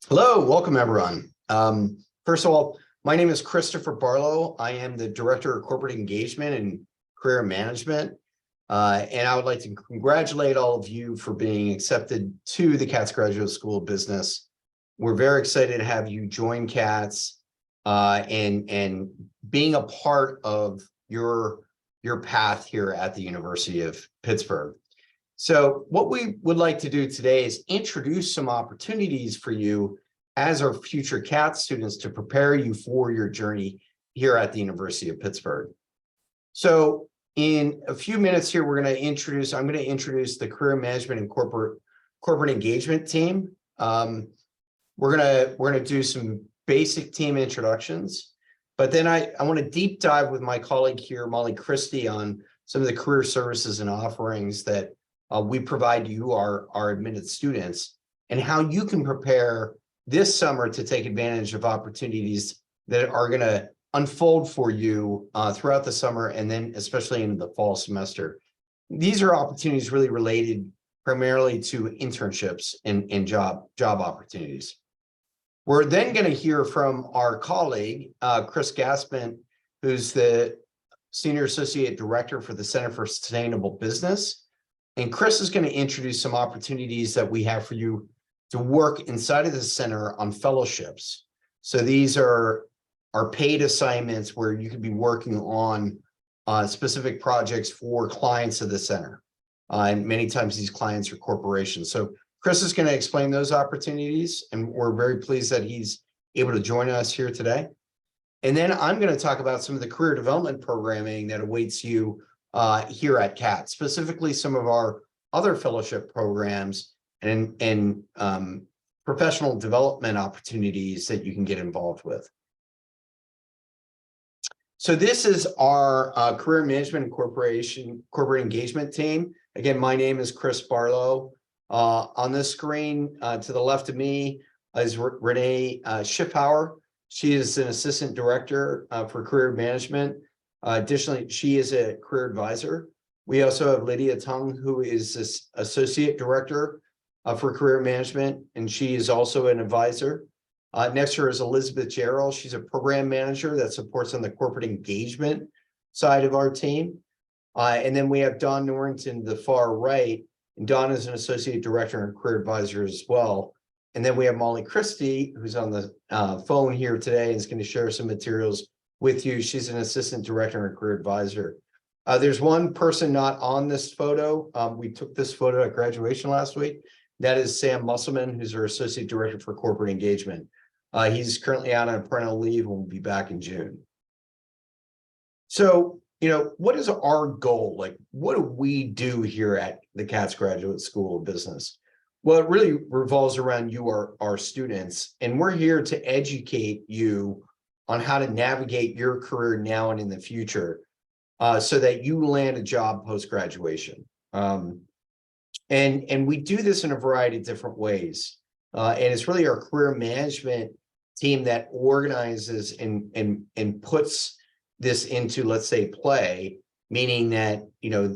Hello, welcome everyone. First of all, my name is Christopher Barlow. I am the Director of Corporate Engagement and Career Management. And I would like to congratulate all of you for being accepted to the Katz Graduate School of Business. We're very excited to have you join Katz and being a part of your path here at the University of Pittsburgh. So what we would like to do today is introduce some opportunities for you as our future Katz students to prepare you for your journey here at the University of Pittsburgh. So in a few minutes here, I'm going to introduce the Career Management and Corporate Engagement team. We're going to do some basic team introductions, but then I want to deep dive with my colleague here, Molly Christie, on some of the career services and offerings that we provide you, our admitted students, and how you can prepare this summer to take advantage of opportunities that are going to unfold for you throughout the summer and then especially in the fall semester. These are opportunities really related primarily to internships and job opportunities. We're then going to hear from our colleague, Chris Gaspin, who's the Senior Associate Director for the Center for Sustainable Business. And Chris is going to introduce some opportunities that we have for you to work inside of the center on fellowships. So these are paid assignments where you could be working on specific projects for clients of the center. And many times these clients are corporations. So Chris is going to explain those opportunities, and we're very pleased that he's able to join us here today. And then I'm going to talk about some of the career development programming that awaits you here at Katz, specifically some of our other fellowship programs and professional development opportunities that you can get involved with. So this is our Career Management and Corporate Engagement team. Again, my name is Chris Barlow. On this screen to the left of me is Renee Schiffauer. She is an Assistant Director for Career Management. Additionally, she is a career advisor. We also have Lydia Tung, who is this Associate Director for Career Management, and she is also an advisor. Next to her is Elizabeth Gerald. She's a program manager that supports on the corporate engagement side of our team. And then we have Dawn Norrington, the far right, and Dawn is an Associate Director and Career Advisor as well. And then we have Molly Christie, who's on the phone here today and is going to share some materials with you. She's an Assistant Director and Career Advisor. There's one person not on this photo. We took this photo at graduation last week. That is Sam Musselman, who's our Associate Director for Corporate Engagement. He's currently out on parental leave and will be back in June. So, what is our goal? Like, what do we do here at the Katz Graduate School of Business? Well, it really revolves around you, our students, and we're here to educate you on how to navigate your career now and in the future so that you land a job post-graduation. And we do this in a variety of different ways. And it's really our career management team that organizes and puts this into, let's say, play, meaning that,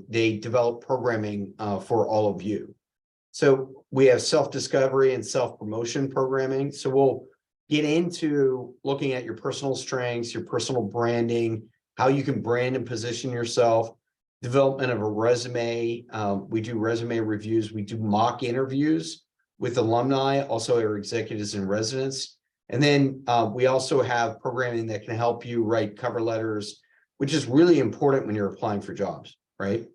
they develop programming for all of you. So we have self-discovery and self-promotion programming. So we'll get into looking at your personal strengths, your personal branding, how you can brand and position yourself, development of a resume. We do resume reviews. We do mock interviews with alumni, also our executives in residence. And then we also have programming that can help you write cover letters, which is really important when you're applying for jobs, right?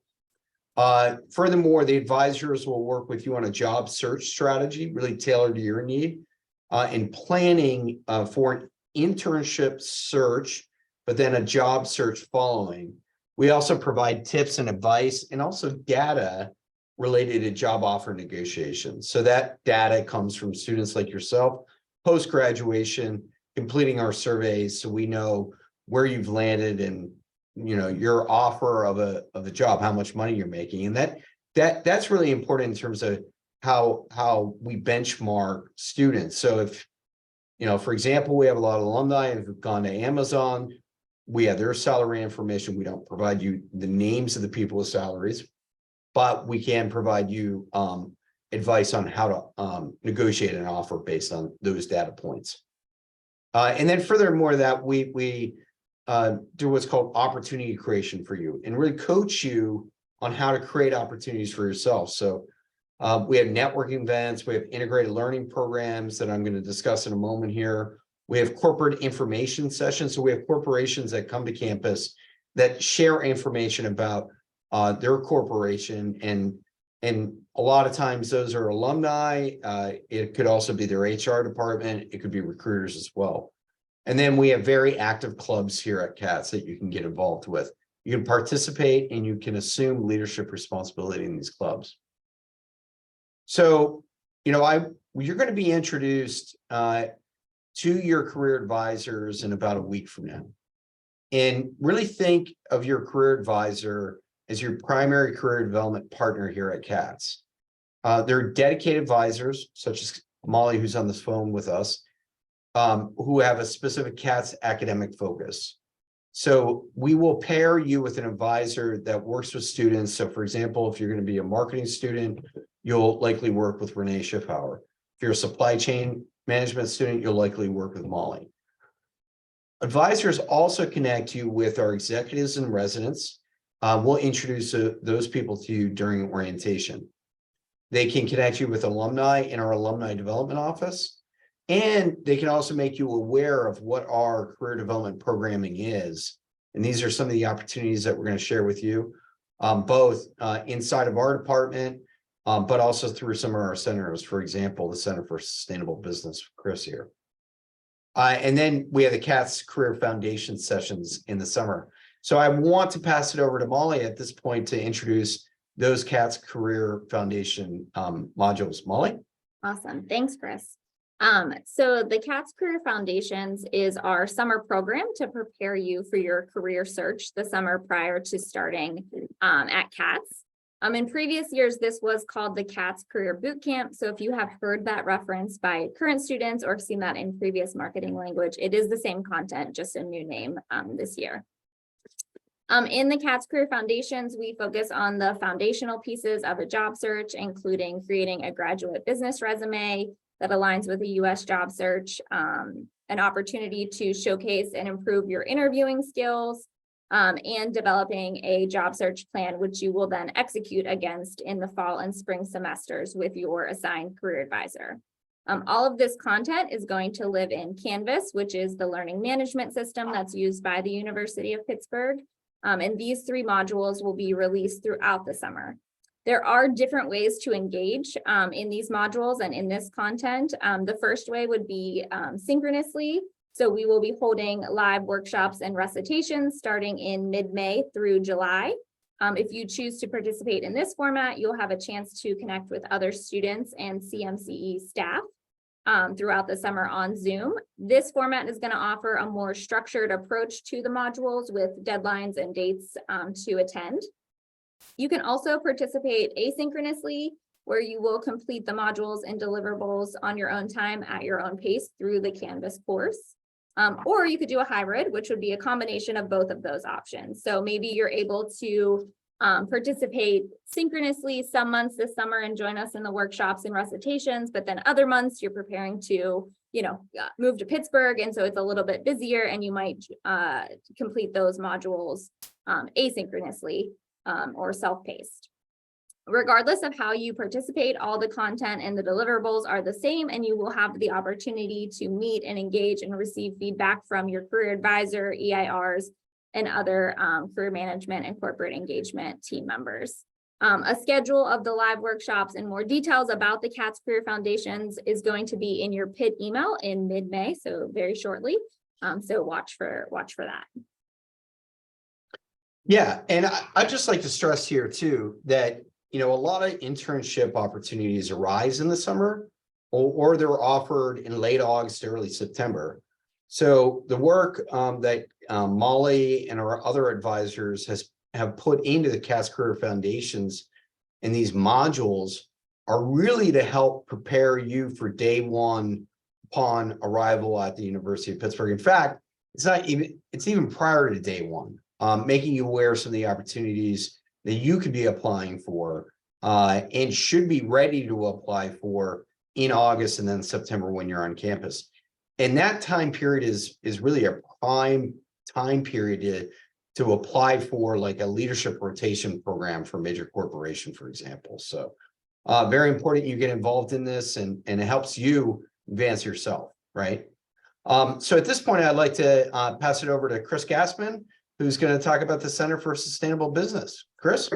Furthermore, the advisors will work with you on a job search strategy, really tailored to your need, and planning for an internship search, but then a job search following. We also provide tips and advice and also data related to job offer negotiations. So that data comes from students like yourself, post-graduation, completing our surveys so we know where you've landed and your offer of a job, how much money you're making. And that's really important in terms of how we benchmark students. So if, for example, we have a lot of alumni who've gone to Amazon, we have their salary information. We don't provide you the names of the people with salaries, but we can provide you advice on how to negotiate an offer based on those data points. And then furthermore, that we do what's called opportunity creation for you and really coach you on how to create opportunities for yourself. So we have networking events, we have integrated learning programs that I'm going to discuss in a moment here. We have corporate information sessions. So we have corporations that come to campus that share information about their corporation, and a lot of times those are alumni. It could also be their HR department. It could be recruiters as well. And then we have very active clubs here at Katz that you can get involved with. You can participate and you can assume leadership responsibility in these clubs. So, you're going to be introduced to your career advisors in about a week from now. And really think of your career advisor as your primary career development partner here at Katz. They're dedicated advisors, such as Molly, who's on this phone with us, who have a specific Katz academic focus. So we will pair you with an advisor that works with students. So for example, if you're going to be a marketing student, you'll likely work with Renee Schiffauer. If you're a supply chain management student, you'll likely work with Molly. Advisors also connect you with our executives and residents. We'll introduce those people to you during orientation. They can connect you with alumni in our alumni development office. And they can also make you aware of what our career development programming is. And these are some of the opportunities that we're going to share with you, both inside of our department, but also through some of our centers, for example, the Center for Sustainable Business, Chris here. And then we have the Katz Career Foundation sessions in the summer. So I want to pass it over to Molly at this point to introduce those Katz Career Foundation modules. Molly? Awesome. Thanks, Chris. So the Katz Career Foundations is our summer program to prepare you for your career search the summer prior to starting at Katz. In previous years, this was called the Katz Career Bootcamp. So if you have heard that referenced by current students or seen that in previous marketing language, it is the same content, just a new name this year. In the Katz Career Foundations, we focus on the foundational pieces of a job search, including creating a graduate business resume that aligns with a U.S. job search, an opportunity to showcase and improve your interviewing skills, and developing a job search plan, which you will then execute against in the fall and spring semesters with your assigned career advisor. All of this content is going to live in Canvas, which is the learning management system that's used by the University of Pittsburgh. And these 3 modules will be released throughout the summer. There are different ways to engage in these modules and in this content. The first way would be synchronously. So we will be holding live workshops and recitations starting in mid-May through July. If you choose to participate in this format, you'll have a chance to connect with other students and CMCE staff throughout the summer on Zoom. This format is going to offer a more structured approach to the modules with deadlines and dates to attend. You can also participate asynchronously, where you will complete the modules and deliverables on your own time at your own pace through the Canvas course. Or you could do a hybrid, which would be a combination of both of those options. So maybe you're able to participate synchronously some months this summer and join us in the workshops and recitations, but then other months you're preparing to, move to Pittsburgh. And so it's a little bit busier and you might complete those modules asynchronously or self-paced. Regardless of how you participate, all the content and the deliverables are the same, and you will have the opportunity to meet and engage and receive feedback from your career advisor, EIRs, and other career management and corporate engagement team members. A schedule of the live workshops and more details about the Katz Career Foundations is going to be in your PIT email in mid-May, so very shortly. So watch for that. Yeah, and I'd just like to stress here too that a lot of internship opportunities arise in the summer, or they're offered in late August, early September. So the work that Molly and our other advisors have put into the Katz Career Foundations and these modules are really to help prepare you for day one upon arrival at the University of Pittsburgh. In fact, it's even prior to day one, making you aware of some of the opportunities that you could be applying for and should be ready to apply for in August and then September when you're on campus. And that time period is really a prime time period to apply for like a leadership rotation program for a major corporation, for example. So very important you get involved in this, and it helps you advance yourself, right? So at this point, I'd like to pass it over to Chris Gassman, who's going to talk about the Center for Sustainable Business. Chris?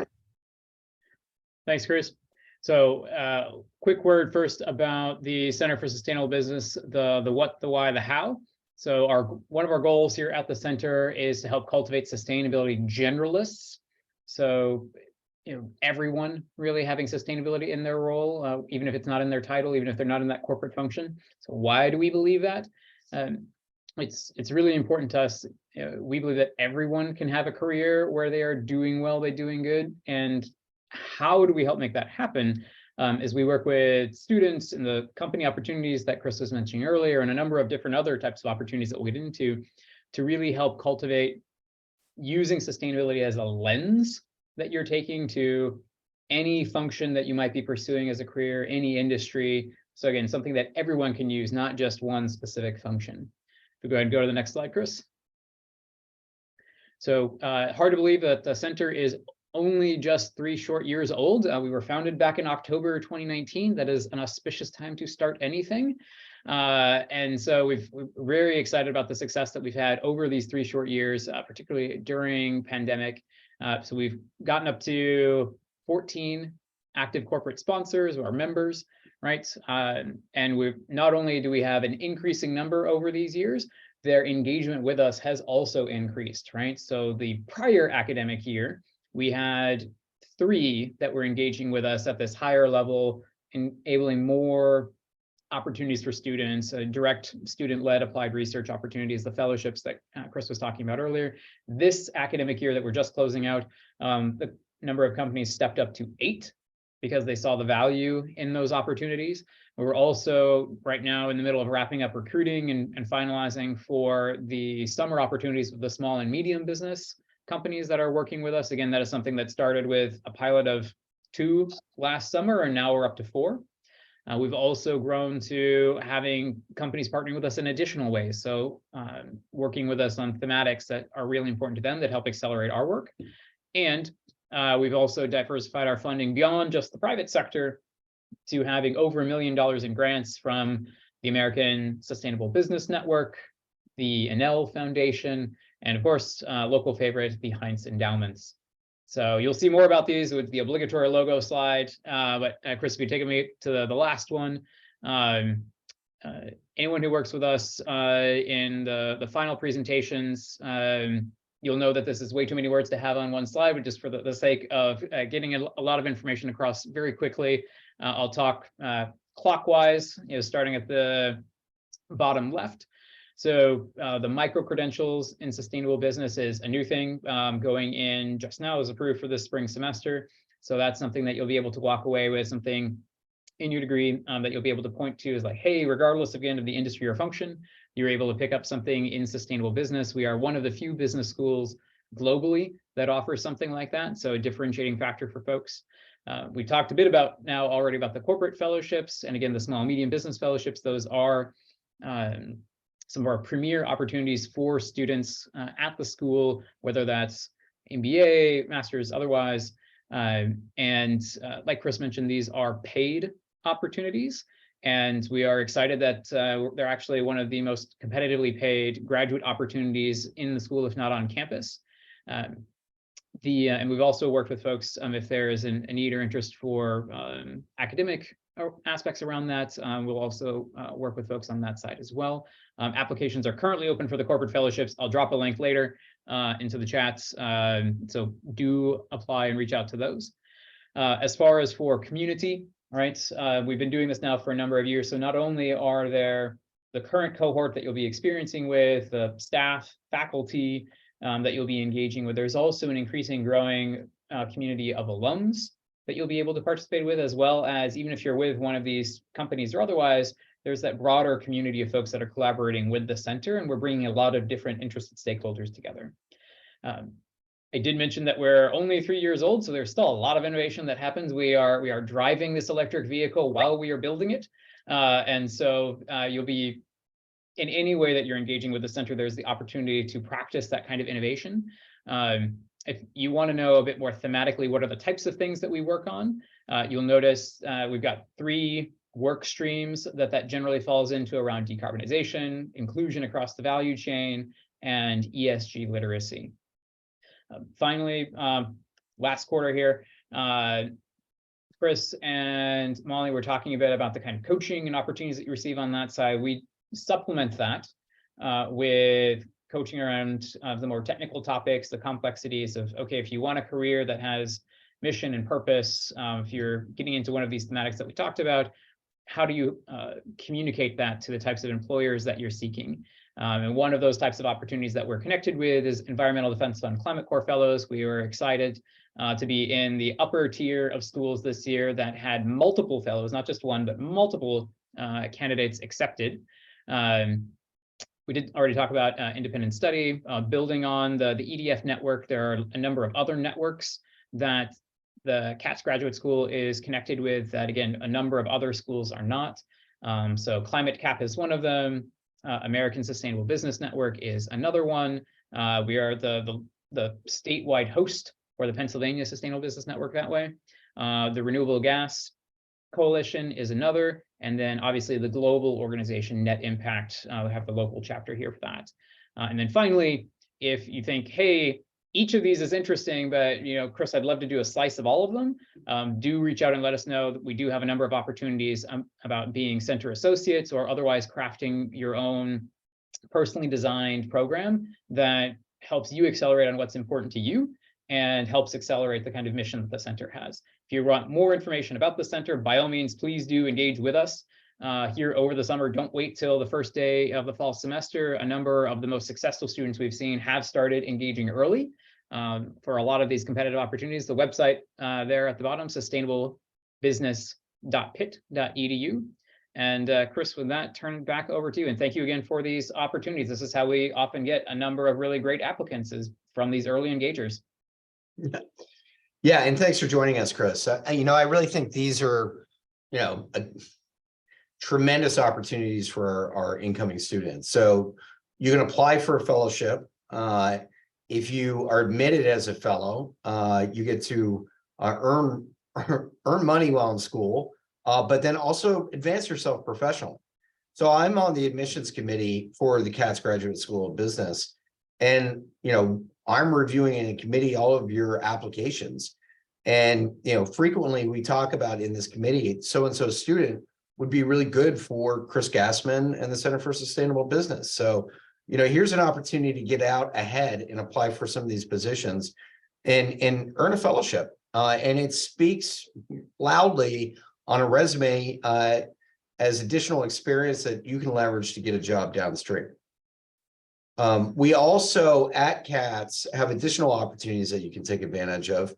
Thanks, Chris. So quick word first about the Center for Sustainable Business, the what, the why, the how. So one of our goals here at the center is to help cultivate sustainability generalists. So everyone really having sustainability in their role, even if it's not in their title, even if they're not in that corporate function. So why do we believe that? It's really important to us. We believe that everyone can have a career where they are doing well, they're doing good. And how do we help make that happen? As we work with students in the company opportunities that Chris was mentioning earlier, and a number of different other types of opportunities that we'll get into, to really help cultivate using sustainability as a lens that you're taking to any function that you might be pursuing as a career, any industry. So again, something that everyone can use, not just one specific function. If we go ahead and go to the next slide, Chris. So hard to believe that the center is only just 3 short years old. We were founded back in October 2019. That is an auspicious time to start anything. And so we're very excited about the success that we've had over these 3 short years, particularly during pandemic. So we've gotten up to 14 active corporate sponsors or members, right? And we've not only do we have an increasing number over these years, their engagement with us has also increased, right? So the prior academic year, we had 3 that were engaging with us at this higher level, enabling more opportunities for students, direct student-led applied research opportunities, the fellowships that Chris was talking about earlier. This academic year that we're just closing out, the number of companies stepped up to 8 because they saw the value in those opportunities. We're also right now in the middle of wrapping up recruiting and finalizing for the summer opportunities with the small and medium business companies that are working with us. Again, that is something that started with a pilot of 2 last summer, and now we're up to 4. We've also grown to having companies partnering with us in additional ways. So working with us on thematics that are really important to them that help accelerate our work. And we've also diversified our funding beyond just the private sector to having over $1 million in grants from the American Sustainable Business Network, the Enel Foundation, and of course, local favorite, the Heinz Endowments. So you'll see more about these with the obligatory logo slide. But Chris, if you take me to the last one, anyone who works with us in the final presentations, you'll know that this is way too many words to have on one slide, but just for the sake of getting a lot of information across very quickly, I'll talk clockwise, starting at the bottom left. So the micro credentials in sustainable business is a new thing going in just now, is approved for this spring semester. So that's something that you'll be able to walk away with, something in your degree that you'll be able to point to is like, hey, regardless again of the industry or function, you're able to pick up something in sustainable business. We are one of the few business schools globally that offers something like that. So a differentiating factor for folks. We talked a bit about now already about the corporate fellowships, and again, the small and medium business fellowships. Those are some of our premier opportunities for students at the school, whether that's MBA, master's, otherwise. And like Chris mentioned, these are paid opportunities. And we are excited that they're actually one of the most competitively paid graduate opportunities in the school, if not on campus. And we've also worked with folks if there is a need or interest for academic aspects around that. We'll also work with folks on that side as well. Applications are currently open for the corporate fellowships. I'll drop a link later into the chats. So do apply and reach out to those. As far as for community, right? We've been doing this now for a number of years. So not only are there the current cohort that you'll be experiencing with, the staff, faculty that you'll be engaging with, there's also an increasing growing community of alums that you'll be able to participate with, as well as even if you're with one of these companies or otherwise, there's that broader community of folks that are collaborating with the center, and we're bringing a lot of different interested stakeholders together. I did mention that we're only 3 years old, so there's still a lot of innovation that happens. We are driving this electric vehicle while we are building it. And so you'll be, in any way that you're engaging with the center, there's the opportunity to practice that kind of innovation. If you want to know a bit more thematically, what are the types of things that we work on, you'll notice we've got 3 work streams that generally falls into around decarbonization, inclusion across the value chain, and ESG literacy. Finally, last quarter here, Chris and Molly were talking a bit about the kind of coaching and opportunities that you receive on that side. We supplement that with coaching around the more technical topics, the complexities of, okay, if you want a career that has mission and purpose, if you're getting into one of these thematics that we talked about, how do you communicate that to the types of employers that you're seeking? And one of those types of opportunities that we're connected with is Environmental Defense Fund Climate Corps Fellows. We were excited to be in the upper tier of schools this year that had multiple fellows, not just one, but multiple candidates accepted. We did already talk about independent study, building on the EDF network. There are a number of other networks that the Katz Graduate School is connected with that, again, a number of other schools are not. So Climate Cap is one of them. American Sustainable Business Network is another one. We are the statewide host for the Pennsylvania Sustainable Business Network that way. The Renewable Gas Coalition is another. And then obviously the global organization Net Impact, we have the local chapter here for that. And then finally, if you think, hey, each of these is interesting, but Chris, I'd love to do a slice of all of them, do reach out and let us know. That we do have a number of opportunities about being center associates or otherwise crafting your own personally designed program that helps you accelerate on what's important to you and helps accelerate the kind of mission that the center has. If you want more information about the center, by all means, please do engage with us here over the summer. Don't wait till the first day of the fall semester. A number of the most successful students we've seen have started engaging early for a lot of these competitive opportunities. The website there at the bottom, sustainablebusiness.pitt.edu. And Chris, with that, turn it back over to you. And thank you again for these opportunities. This is how we often get a number of really great applicants, is from these early engagers. Yeah, and thanks for joining us, Chris. I really think these are, tremendous opportunities for our incoming students. So you can apply for a fellowship. If you are admitted as a fellow, you get to earn money while in school, but then also advance yourself professionally. So I'm on the admissions committee for the Katz Graduate School of Business, and I'm reviewing in a committee all of your applications. And frequently we talk about in this committee, so-and-so student would be really good for Chris Gassman and the Center for Sustainable Business. So here's an opportunity to get out ahead and apply for some of these positions and earn a fellowship. And it speaks loudly on a resume as additional experience that you can leverage to get a job downstream. We also at Katz have additional opportunities that you can take advantage of.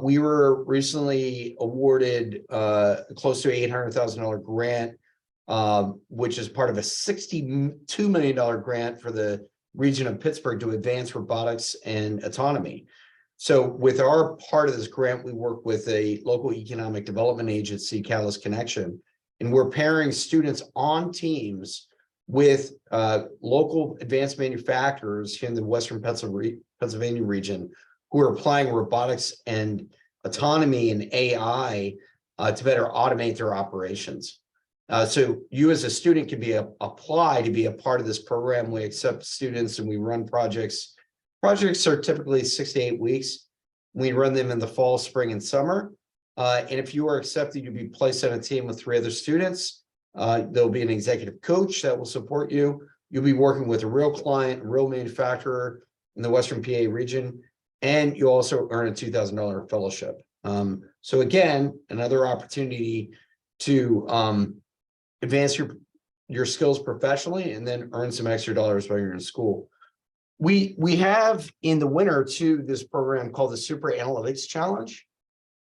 We were recently awarded close to $800,000 grant, which is part of a $62 million grant for the region of Pittsburgh to advance robotics and autonomy. So with our part of this grant, we work with a local economic development agency, Catalyst Connection, and we're pairing students on teams with local advanced manufacturers here in the Western Pennsylvania region who are applying robotics and autonomy and AI to better automate their operations. So you as a student can apply to be a part of this program. We accept students and we run projects. Projects are typically 6 to 8 weeks. We run them in the fall, spring, and summer. And if you are accepted, you'll be placed on a team with 3 other students. There'll be an executive coach that will support you. You'll be working with a real client, a real manufacturer in the Western PA region, and you also earn a $2,000 fellowship. So again, another opportunity to advance your skills professionally and then earn some extra dollars while you're in school. We have in the winter too this program called the Super Analytics Challenge.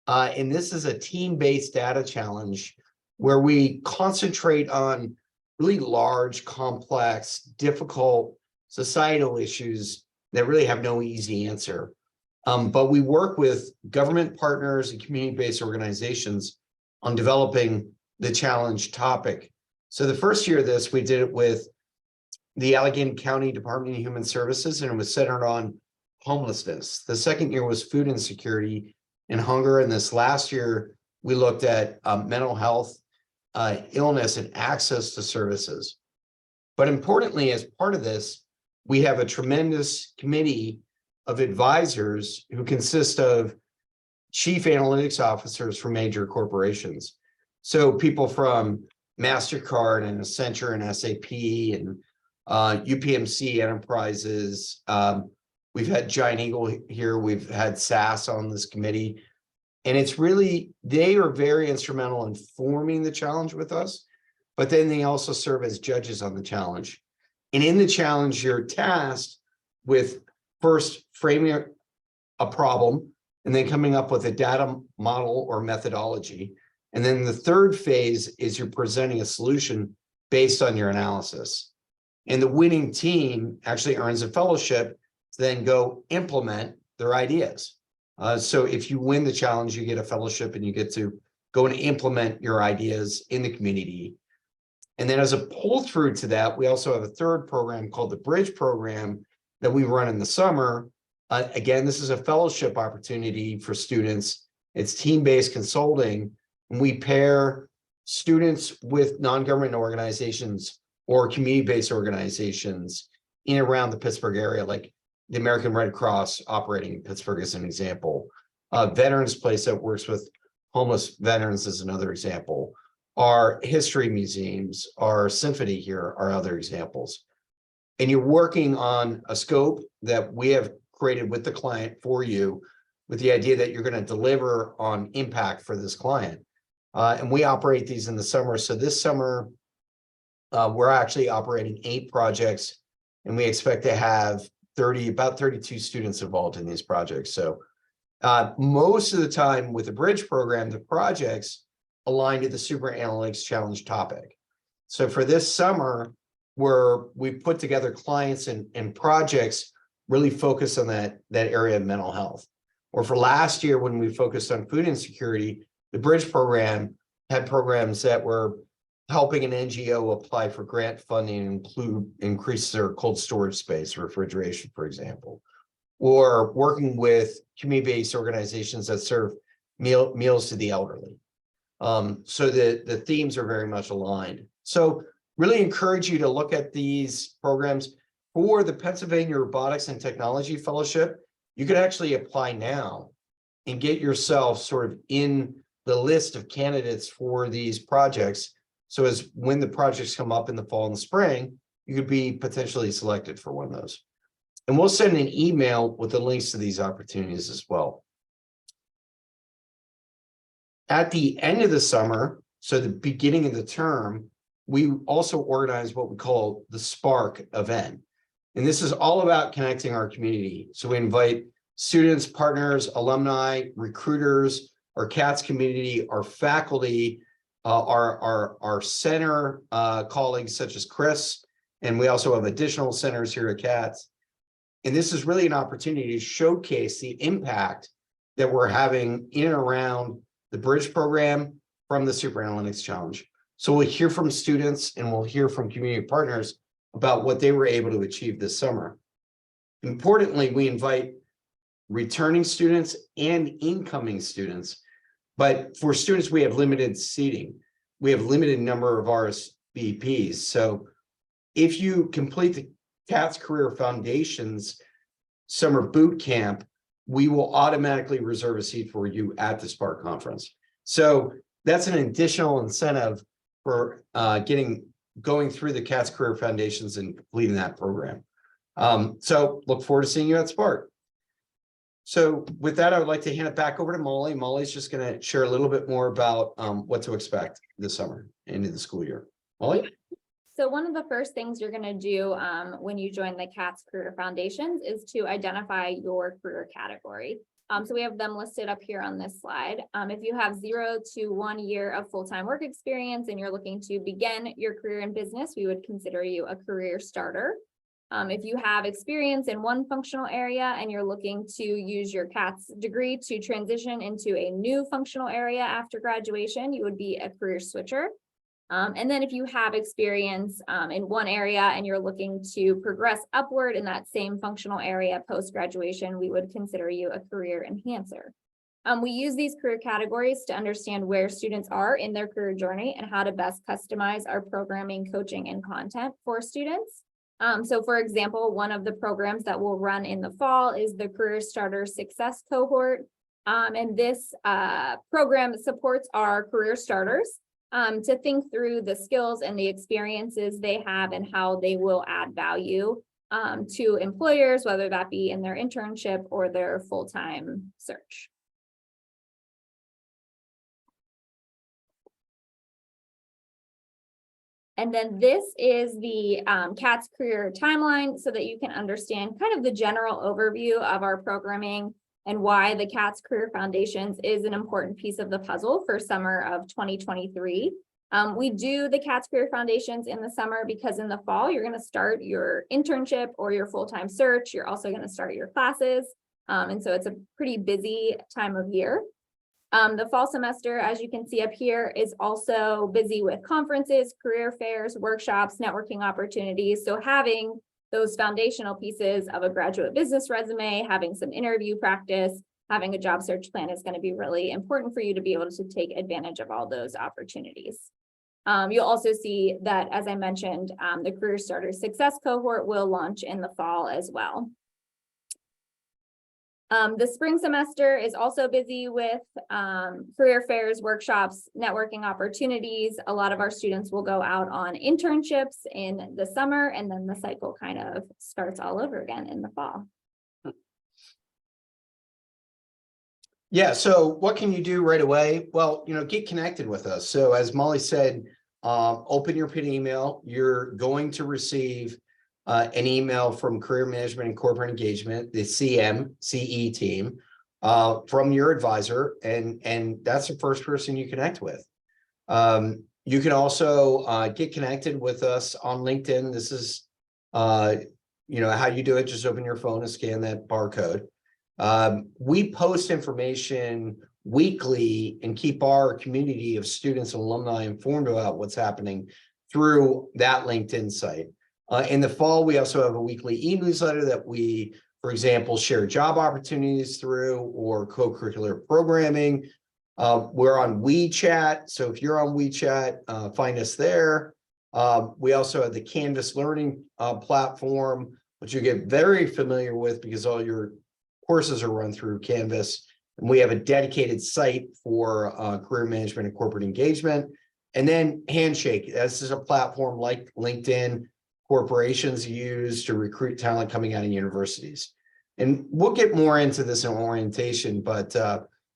And this is a team-based data challenge where we concentrate on really large, complex, difficult societal issues that really have no easy answer. But we work with government partners and community-based organizations on developing the challenge topic. So the first year of this, we did it with the Allegheny County Department of Human Services, and it was centered on homelessness. The second year was food insecurity and hunger. And this last year, we looked at mental health, illness, and access to services. But importantly, as part of this, we have a tremendous committee of advisors who consist of chief analytics officers from major corporations. So people from MasterCard and Accenture and SAP and UPMC Enterprises. We've had Giant Eagle here. We've had SAS on this committee. And it's really, they are very instrumental in forming the challenge with us, but then they also serve as judges on the challenge. And in the challenge, you're tasked with first framing a problem and then coming up with a data model or methodology. And then the third phase is you're presenting a solution based on your analysis. And the winning team actually earns a fellowship to then go implement their ideas. So if you win the challenge, you get a fellowship and you get to go and implement your ideas in the community. And then as a pull through to that, we also have a third program called the Bridge Program that we run in the summer. Again, this is a fellowship opportunity for students. It's team-based consulting. And we pair students with non-government organizations or community-based organizations in and around the Pittsburgh area, like the American Red Cross operating in Pittsburgh as an example. Veterans Place that works with homeless veterans is another example. Our history museums, our symphony here are other examples. And you're working on a scope that we have created with the client for you with the idea that you're going to deliver on impact for this client. And we operate these in the summer. So this summer, we're actually operating 8 projects, and we expect to have about 32 students involved in these projects. So most of the time with the Bridge Program, the projects align to the Super Analytics Challenge topic. So for this summer, we put together clients and projects really focused on that area of mental health. Or for last year, when we focused on food insecurity, the Bridge Program had programs that were helping an NGO apply for grant funding and increase their cold storage space, refrigeration, for example, or working with community-based organizations that serve meals to the elderly. So the themes are very much aligned. So really encourage you to look at these programs. For the Pennsylvania Robotics and Technology Fellowship, you could actually apply now and get yourself sort of in the list of candidates for these projects. So as when the projects come up in the fall and the spring, you could be potentially selected for one of those. And we'll send an email with the links to these opportunities as well. At the end of the summer, so the beginning of the term, we also organize what we call the Spark event. And this is all about connecting our community. So we invite students, partners, alumni, recruiters, our Katz community, our faculty, our center colleagues such as Chris, and we also have additional centers here at Katz. And this is really an opportunity to showcase the impact that we're having in and around the Bridge Program from the Super Analytics Challenge. So we'll hear from students and we'll hear from community partners about what they were able to achieve this summer. Importantly, we invite returning students and incoming students. But for students, we have limited seating. We have limited number of RSVPs. So if you complete the Katz Career Foundations Summer Boot Camp, we will automatically reserve a seat for you at the Spark Conference. So that's an additional incentive for going through the Katz Career Foundations and completing that program. So look forward to seeing you at Spark. So with that, I would like to hand it back over to Molly. Molly's just going to share a little bit more about what to expect this summer into the school year. Molly? So one of the first things you're going to do when you join the Katz Career Foundations is to identify your career category. So we have them listed up here on this slide. If you have 0 to 1 year of full-time work experience and you're looking to begin your career in business, we would consider you a career starter. If you have experience in one functional area and you're looking to use your Katz degree to transition into a new functional area after graduation, you would be a career switcher. And then if you have experience in one area and you're looking to progress upward in that same functional area post-graduation, we would consider you a career enhancer. We use these career categories to understand where students are in their career journey and how to best customize our programming, coaching, and content for students. So for example, one of the programs that we'll run in the fall is the Career Starter Success Cohort. And this program supports our career starters to think through the skills and the experiences they have and how they will add value to employers, whether that be in their internship or their full-time search. And then this is the Katz career timeline so that you can understand kind of the general overview of our programming and why the Katz Career Foundations is an important piece of the puzzle for summer of 2023. We do the Katz Career Foundations in the summer because in the fall, you're going to start your internship or your full-time search. You're also going to start your classes. And so it's a pretty busy time of year. The fall semester, as you can see up here, is also busy with conferences, career fairs, workshops, networking opportunities. So having those foundational pieces of a graduate business resume, having some interview practice, having a job search plan is going to be really important for you to be able to take advantage of all those opportunities. You'll also see that, as I mentioned, the Career Starter Success Cohort will launch in the fall as well. The spring semester is also busy with career fairs, workshops, networking opportunities. A lot of our students will go out on internships in the summer, and then the cycle kind of starts all over again in the fall. Yeah, so what can you do right away? Well, get connected with us. So as Molly said, open your PIN email. You're going to receive an email from Career Management and Corporate Engagement, the CMCE team, from your advisor, and that's the first person you connect with. You can also get connected with us on LinkedIn. This is, how you do it. Just open your phone and scan that barcode. We post information weekly and keep our community of students and alumni informed about what's happening through that LinkedIn site. In the fall, we also have a weekly e-newsletter that we, for example, share job opportunities through or co-curricular programming. We're on WeChat. So if you're on WeChat, find us there. We also have the Canvas Learning platform, which you get very familiar with because all your courses are run through Canvas. And we have a dedicated site for career management and corporate engagement. And then Handshake. This is a platform like LinkedIn corporations use to recruit talent coming out of universities. And we'll get more into this in orientation, but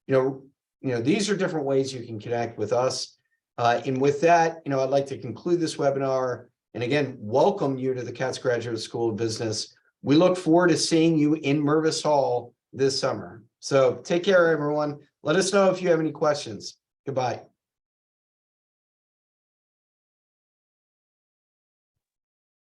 these are different ways you can connect with us. And with that, I'd like to conclude this webinar and again, welcome you to the Katz Graduate School of Business. We look forward to seeing you in Mervis Hall this summer. So take care, everyone. Let us know if you have any questions. Goodbye.